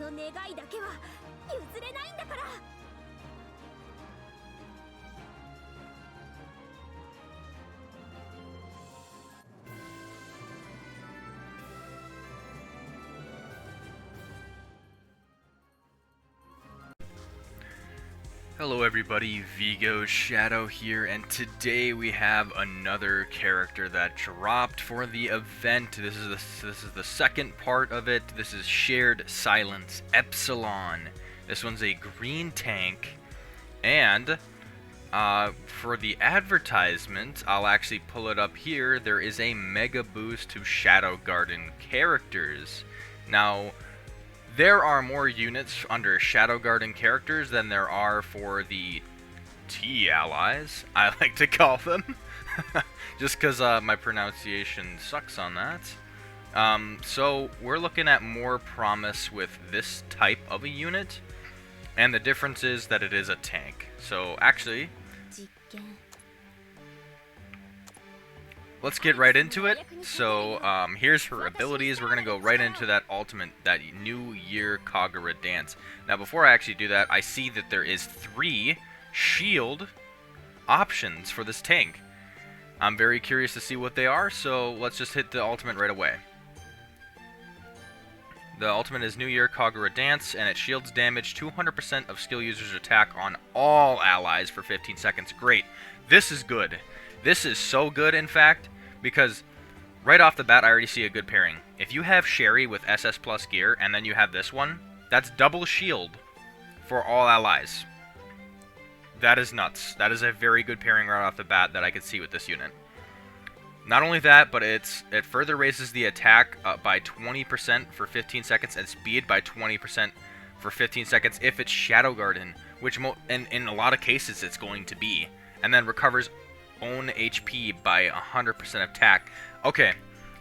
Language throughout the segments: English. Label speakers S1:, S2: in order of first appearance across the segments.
S1: の願いだけは譲れないんだから。
S2: Hello everybody, Vigo Shadow here, and today we have another character that dropped for the event. This is the second part of it. This is Shared Silence Epsilon. This one's a green tank, and for the advertisement, I'll actually pull it up here. There is a mega boost to Shadow Garden characters. Now, there are more units under Shadow Garden characters than there are for the T allies, I like to call them. Just because my pronunciation sucks on that. So we're looking at more promise with this type of a unit. And the difference is that it is a tank. So actually, let's get right into it. So, here's her abilities. We're going to go right into that ultimate, that New Year Kagura dance. Now, before I actually do that, I see that there is 3 shield options for this tank. I'm very curious to see what they are, so let's just hit the ultimate right away. The ultimate is New Year Kagura Dance, and it shields damage 200% of skill user's attack on all allies for 15 seconds. Great. This is good. This is so good, in fact, because right off the bat, I already see a good pairing. If you have Sherry with SS plus gear, and then you have this one, that's double shield for all allies. That is nuts. That is a very good pairing right off the bat that I could see with this unit. Not only that, but it further raises the attack by 20% for 15 seconds, and speed by 20% for 15 seconds if it's Shadow Garden, which in a lot of cases it's going to be. And then recovers own HP by 100% attack. Okay,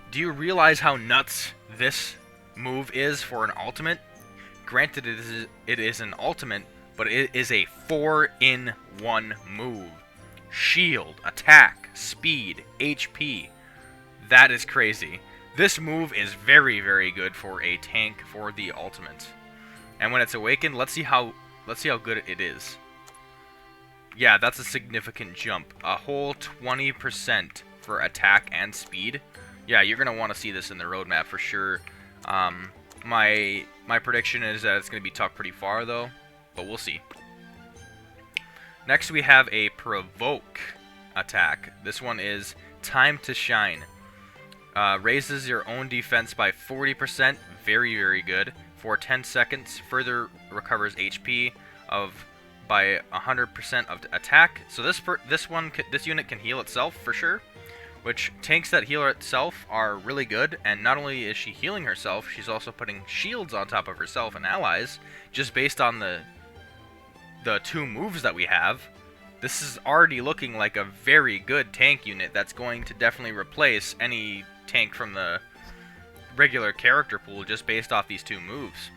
S2: do you realize how nuts this move is for an ultimate? Granted, it is an ultimate, but it is a 4-in-1 move. Shield, attack, speed, HP. That is crazy. This move is very, very good for a tank for the ultimate. And when it's awakened, let's see how good it is. Yeah, that's a significant jump. A whole 20% for attack and speed. Yeah, you're going to want to see this in the roadmap for sure. My prediction is that it's going to be tucked pretty far, though. But we'll see. Next, we have a Provoke attack. This one is Time to Shine. Raises your own defense by 40%. Very, very good. For 10 seconds. Further recovers HP by 100% of attack. So this unit can heal itself for sure, which tanks that heal itself are really good. And not only is she healing herself, she's also putting shields on top of herself and allies, just based on the 2 moves that we have. This is already looking like a very good tank unit that's going to definitely replace any tank from the regular character pool just based off these 2 moves.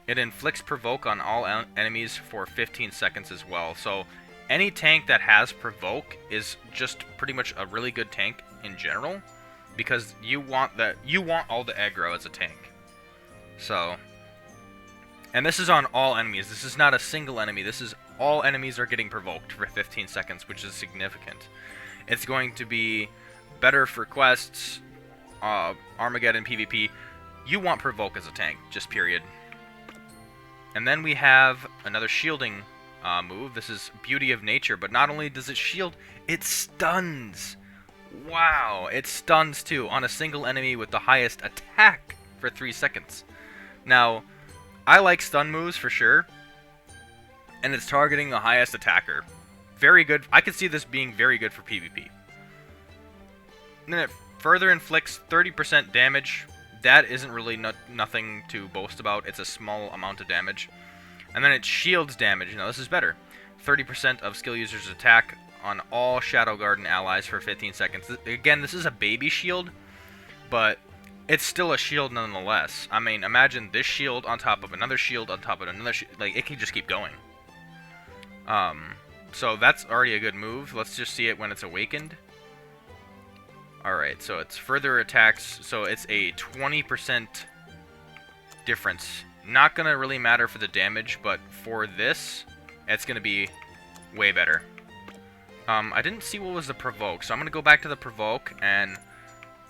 S2: It inflicts Provoke on all enemies for 15 seconds as well. So any tank that has Provoke is just pretty much a really good tank in general, because you want all the aggro as a tank. So, and this is on all enemies. This is not a single enemy. This is all enemies are getting provoked for 15 seconds, which is significant. It's going to be better for quests, Armageddon, PvP. You want Provoke as a tank, just period. And then we have another shielding move. This is Beauty of Nature, but not only does it shield, it stuns. Wow, it stuns too on a single enemy with the highest attack for 3 seconds. Now, I like stun moves for sure, and it's targeting the highest attacker. Very good. I could see this being very good for PvP. And then it further inflicts 30% damage. That isn't really nothing to boast about. It's a small amount of damage. And then it shields damage. Now this is better. 30% of skill users' attack on all Shadow Garden allies for 15 seconds. Again, this is a baby shield, but it's still a shield nonetheless. I mean, imagine this shield on top of another shield on top of another shield. Like, it can just keep going. So that's already a good move. Let's just see it when it's awakened. Alright, so it's further attacks. So it's a 20% difference not going to really matter for the damage, but for this, it's going to be way better. I didn't see what was the provoke, so I'm going to go back to the provoke, and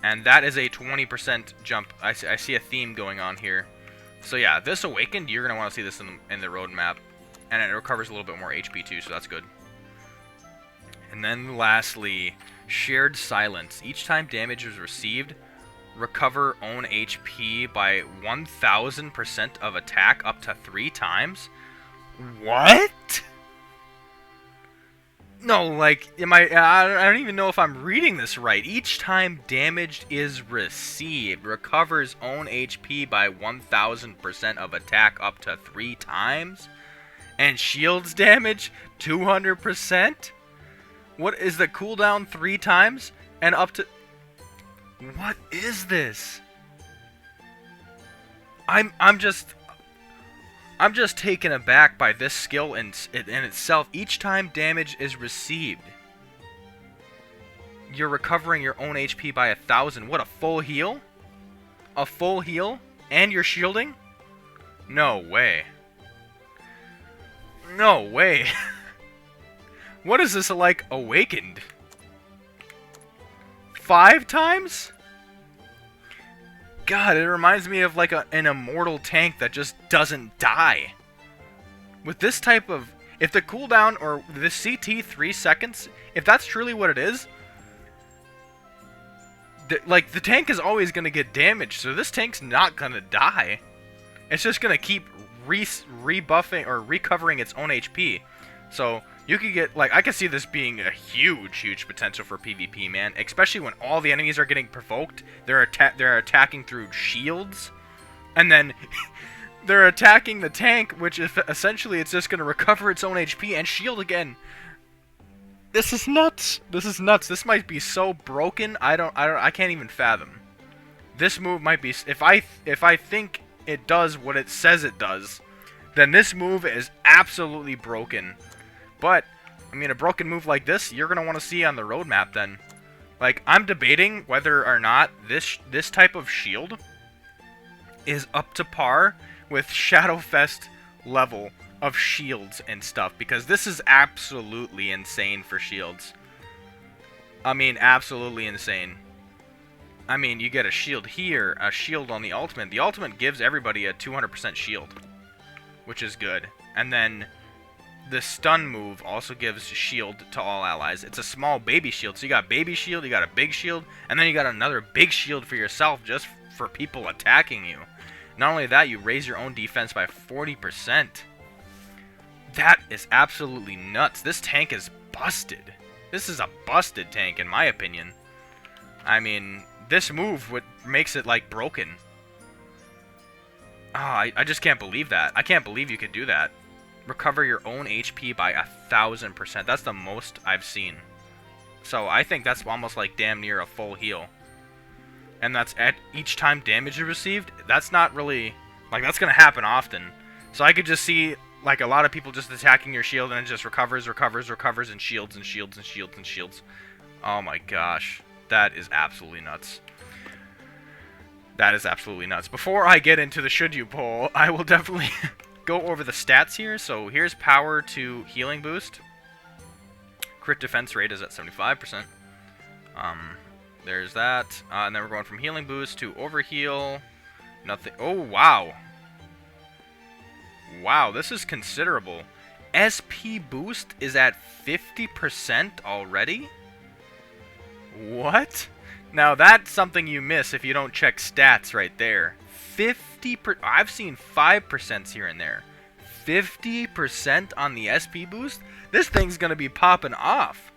S2: that is a 20% jump. I see a theme going on here. So yeah, this awakened, you're going to want to see this in the roadmap, and it recovers a little bit more HP too, so that's good. And then lastly, Shared Silence. Each time damage is received, recover own HP by 1000% of attack up to 3 times? What? No, like, I don't even know if I'm reading this right. Each time damage is received, recovers own HP by 1000% of attack up to 3 times? And shields damage 200%? What is the cooldown 3 times? And up to... What is this? I'm just taken aback by this skill in itself. Each time damage is received, you're recovering your own HP by 1000. What, a full heal? A full heal? And you're shielding? No way. No way. What is this like awakened? 5 times? God, it reminds me of like an immortal tank that just doesn't die. With this type of... If the cooldown or the CT 3 seconds, if that's truly what it is, the tank is always going to get damaged, so this tank's not going to die. It's just going to keep rebuffing or recovering its own HP. So you could get, like, I could see this being a huge potential for PvP, man. Especially when all the enemies are getting provoked. They're attacking through shields, and then they're attacking the tank, which is essentially it's just going to recover its own HP and shield again. This is nuts. This is nuts. This might be so broken. I can't even fathom. This move might be, if I think it does what it says it does, then this move is absolutely broken. But, I mean, a broken move like this, you're going to want to see on the roadmap then. Like, I'm debating whether or not this type of shield is up to par with Shadowfest level of shields and stuff. Because this is absolutely insane for shields. I mean, absolutely insane. I mean, you get a shield here, a shield on the ultimate. The ultimate gives everybody a 200% shield, which is good. And then the stun move also gives shield to all allies. It's a small baby shield. So you got baby shield, you got a big shield, and then you got another big shield for yourself just for people attacking you. Not only that, you raise your own defense by 40%. That is absolutely nuts. This tank is busted. This is a busted tank in my opinion. I mean, this move makes it like broken. I just can't believe that. I can't believe you could do that. Recover your own HP by 1000%. That's the most I've seen. So I think that's almost like damn near a full heal. And that's at each time damage is received. That's not really... Like, that's going to happen often. So I could just see, like, a lot of people just attacking your shield and it just recovers, and shields, and shields, and shields, and shields. Oh my gosh. That is absolutely nuts. That is absolutely nuts. Before I get into the should you poll, I will definitely... go over the stats here. So here's power to healing boost. Crit defense rate is at 75%. There's that. And then we're going from healing boost to overheal. Nothing. Oh, wow. Wow, this is considerable. SP boost is at 50% already? What? Now that's something you miss if you don't check stats right there. 50%. I've seen 5% here and there. 50% on the SP boost? This thing's going to be popping off.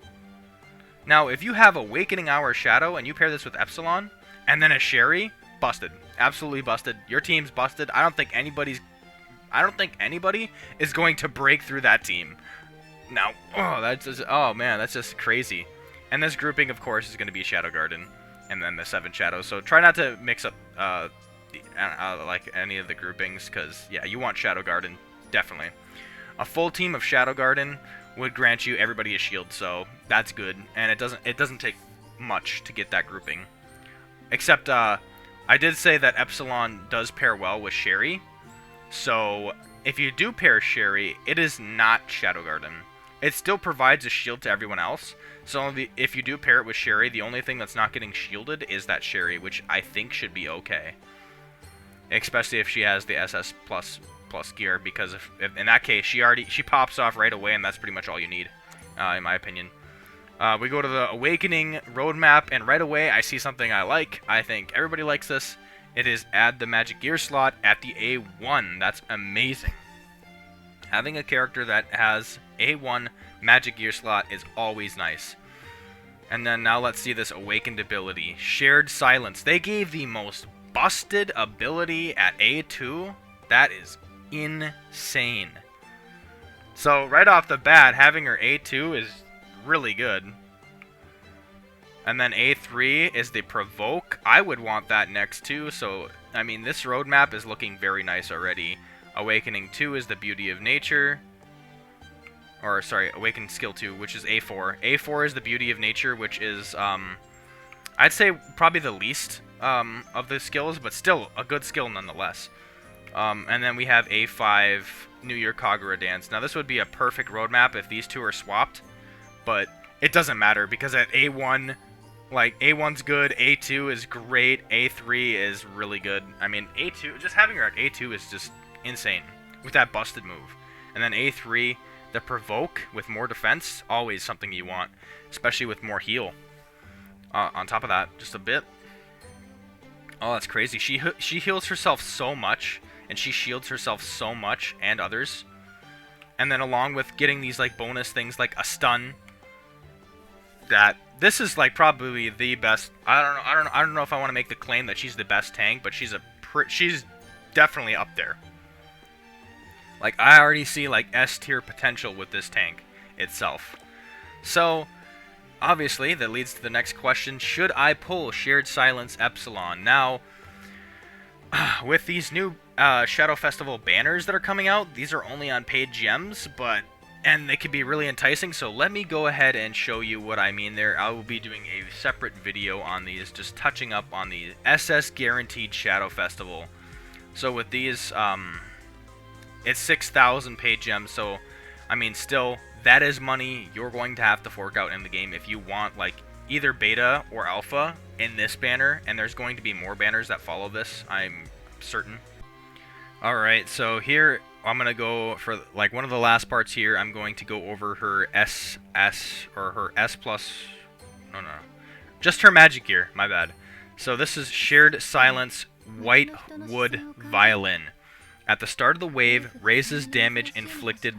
S2: Now, if you have Awakening Hour Shadow and you pair this with Epsilon and then a Sherry, busted. Absolutely busted. Your team's busted. I don't think anybody is going to break through that team. Now, oh man, that's just crazy. And this grouping, of course, is going to be Shadow Garden and then the 7 shadows. So try not to mix up like any of the groupings, because yeah, you want Shadow Garden, definitely. A full team of Shadow Garden would grant you everybody a shield, so that's good. And it doesn't take much to get that grouping. Except I did say that Epsilon does pair well with Sherry, So if you do pair Sherry, it is not Shadow Garden. It still provides a shield to everyone else. So if you do pair it with Sherry, the only thing that's not getting shielded is that Sherry, which I think should be okay. Especially if she has the SS plus gear, because if in that case she pops off right away, and that's pretty much all you need, in my opinion. We go to the Awakening roadmap, and right away I see something I like. I think everybody likes this. It is add the magic gear slot at the A1. That's amazing. Having a character that has A1 magic gear slot is always nice. And then now let's see this awakened ability. Shared Silence. They gave the most busted ability at A2. That is insane. So right off the bat, having her A2 is really good. And then A3 is the Provoke. I would want that next too. So, I mean, this roadmap is looking very nice already. Awakening 2 is the Beauty of Nature. Or, sorry, Awakened Skill 2, which is A4. A4 is the Beauty of Nature, which is, I'd say probably the least of the skills, but still a good skill nonetheless. And then we have A5, New Year Kagura Dance. Now, this would be a perfect roadmap if these two are swapped, but it doesn't matter, because at A1, like, A1's good, A2 is great, A3 is really good. I mean, A2, just having her at A2 is just insane with that busted move. And then A3, the Provoke with more defense, always something you want, especially with more heal. On top of that, just a bit. Oh, that's crazy. She heals herself so much, and she shields herself so much, and others. And then along with getting these like bonus things like a stun, that this is like probably the best. I don't know if I want to make the claim that she's the best tank, but she's definitely up there. Like, I already see, like, S-tier potential with this tank itself. So, obviously, that leads to the next question. Should I pull Shared Silence Epsilon? Now, with these new Shadow Festival banners that are coming out, these are only on paid gems, and they can be really enticing, so let me go ahead and show you what I mean there. I will be doing a separate video on these, just touching up on the SS Guaranteed Shadow Festival. So with these, it's 6,000 paid gems, so, I mean, still, that is money you're going to have to fork out in the game if you want, like, either beta or alpha in this banner, and there's going to be more banners that follow this, I'm certain. Alright, so here, I'm going to go for, like, one of the last parts here, I'm going to go over her SS, or her S+, no, just her magic gear, my bad. So this is Shared Silence White Wood Violin. At the start of the wave, raises damage inflicted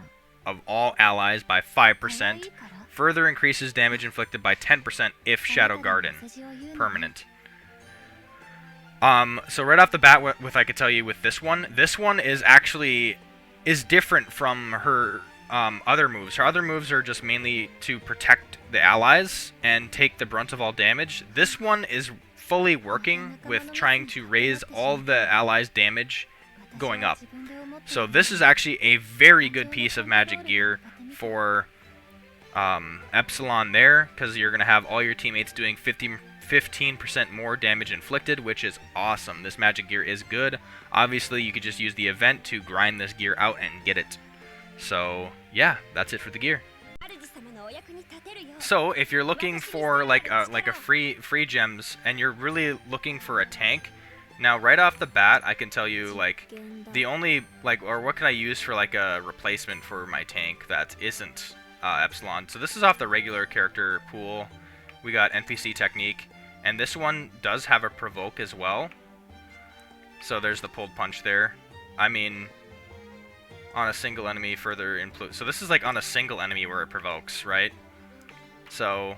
S2: of all allies by 5%. Further increases damage inflicted by 10% if Shadow Garden. Permanent. So right off the bat, with I could tell you with this one is actually different from her other moves. Her other moves are just mainly to protect the allies and take the brunt of all damage. This one is fully working with trying to raise all the allies' damage going up. So this is actually a very good piece of magic gear for Epsilon there, because you're going to have all your teammates doing 15% more damage inflicted, which is awesome. This magic gear is good. Obviously, you could just use the event to grind this gear out and get it. So, yeah, that's it for the gear. So, if you're looking for like a free gems, and you're really looking for a tank, now, right off the bat, I can tell you, like, the only, like, or what can I use for, like, a replacement for my tank that isn't Epsilon? So this is off the regular character pool. We got NPC Technique, and this one does have a Provoke as well. So there's the pulled punch there. I mean, on a single enemy further influence. So this is, like, on a single enemy where it provokes, right? So,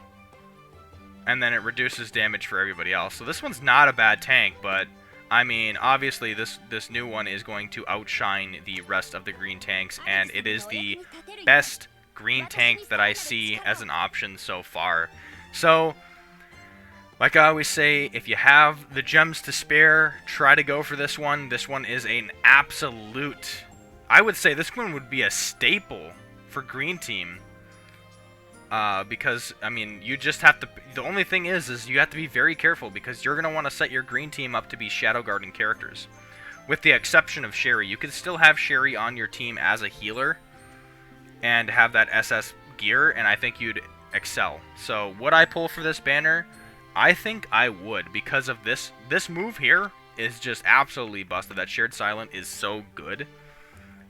S2: and then it reduces damage for everybody else. So this one's not a bad tank, but I mean, obviously, this new one is going to outshine the rest of the green tanks, and it is the best green tank that I see as an option so far. So, like I always say, if you have the gems to spare, try to go for this one. This one is an absolute... I would say this one would be a staple for green team. Because, I mean, you just have to... The only thing is you have to be very careful, because you're going to want to set your green team up to be Shadow Garden characters. with the exception of Sherry. You could still have Sherry on your team as a healer and have that SS gear, and I think you'd excel. So would I pull for this banner? I think I would, because of this move here is just absolutely busted. That Shared Silent is so good.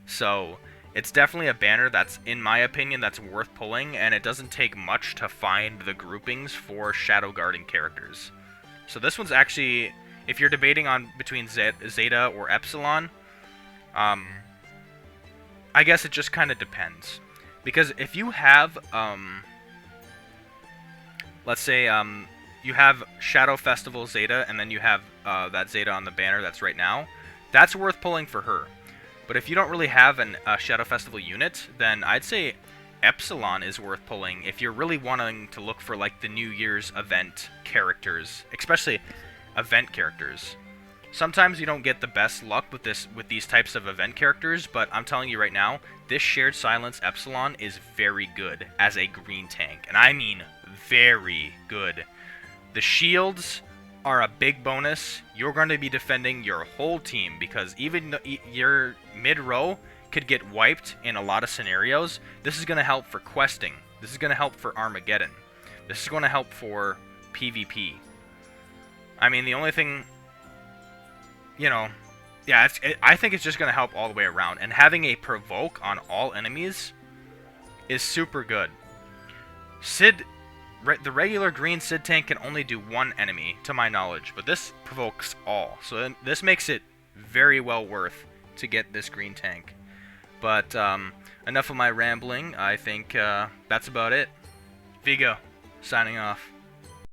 S2: So it's definitely a banner that's, in my opinion, that's worth pulling, and it doesn't take much to find the groupings for Shadow Guarding characters. So this one's actually, if you're debating on between Zeta or Epsilon, I guess it just kind of depends. Because if you have, let's say, you have Shadow Festival Zeta, and then you have that Zeta on the banner that's right now, that's worth pulling for her. But if you don't really have a Shadow Festival unit, then I'd say Epsilon is worth pulling if you're really wanting to look for like the New Year's event characters, especially event characters. Sometimes you don't get the best luck with these types of event characters, but I'm telling you right now, this Shared Silence Epsilon is very good as a green tank, and I mean very good. The shields are a big bonus. You're going to be defending your whole team, because even your mid-row could get wiped in a lot of scenarios. This is going to help for questing. This is going to help for Armageddon. This is going to help for PvP. I mean, the only thing, you know, yeah, I think it's just going to help all the way around. And having a provoke on all enemies is super good. The regular green Sid tank can only do one enemy, to my knowledge, but this provokes all. So this makes it very well worth to get this green tank. But enough of my rambling. I think that's about it. Vigo, signing off.